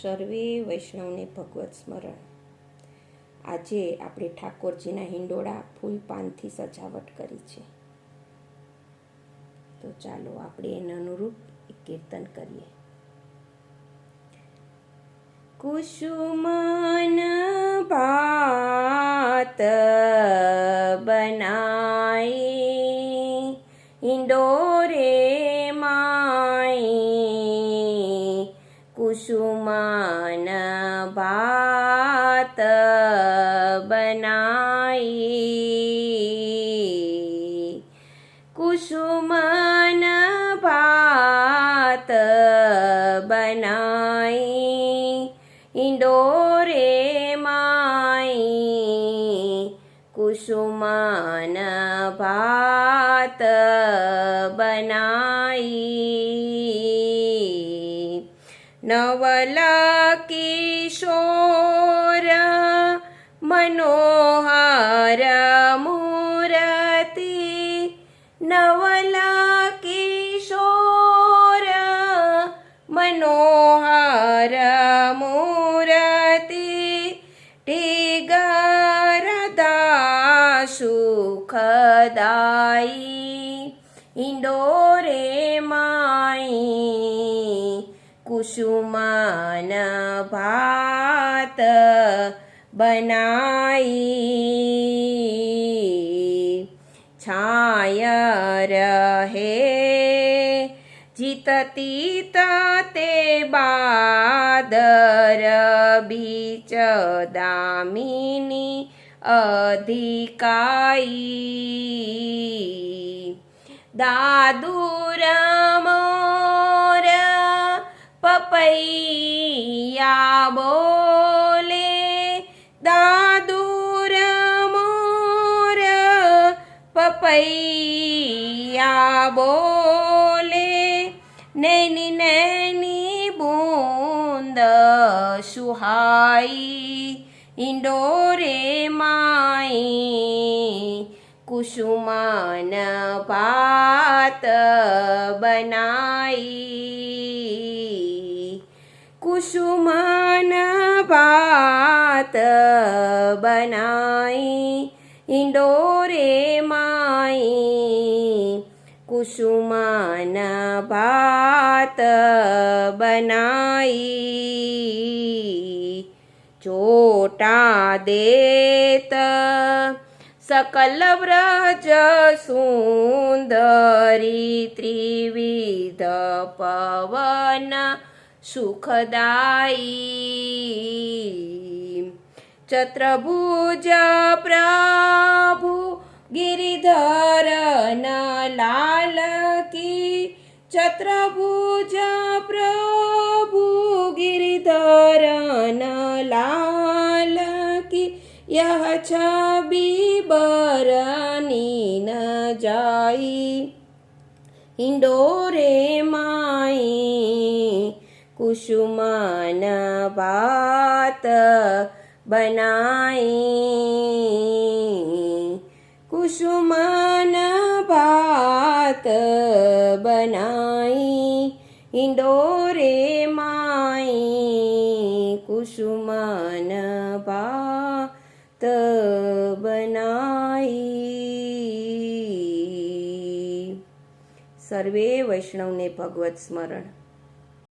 સર્વે વૈષ્ણવને ભગવત સ્મરણ। આજે આપણે ઠાકોરજીના હિંડોળા ફૂલ પાનથી સજાવટ કરી છે, તો ચાલો આપણે એના અનુરૂપ એક કીર્તન કરીએ। કુસુમન ભાત બનાઈ હિંડોરે માઈ, કુસુમન ભાત બનાઈ, કુસુમન ભાત બનાઈ હિંડોરે માઈ, કુસુમન ભાત બનાઈ, નવલ કિશોર મનોહર મૂર્તિ, નવલ કિશોર મનોહર મૂર્તિ, ટીગરદા સુખદાઈ હિંડોરે માઈ, કુસુમન ભાત બનાઈ, છાય રહે જીતતી તે બાદર બીચ દામિની અધિકાઈ, દાદુર મોર પપૈયા બોલે, દાદુર મોર પપૈયા બોલે, નૈની નૈની બૂંદ સુહાઈ હિંડોરે માઈ, કુસુમન ભાત બનાઈ, કુસુમન ભાત બનાઈ હિંડોરે માઈ, કુસુમન ભાત બનાઈ, ચોટા દેત સકલ વ્રજ સુંદરી, ત્રિવિધ પવન સુખદાઈ, ચતુર્ભુજ પ્રભુ गिरिधर न लाल की, चतुर्भुज प्रभु गिरिधर न लाल की, यह छवि बरनी न जाई हिंडोरे माई, कुसुमन भात बनाई, कुसुमन भात बनाई हिंडोरे माई, कुसुमन भात बनाई। सर्वे वैष्णवने भगवत स्मरण।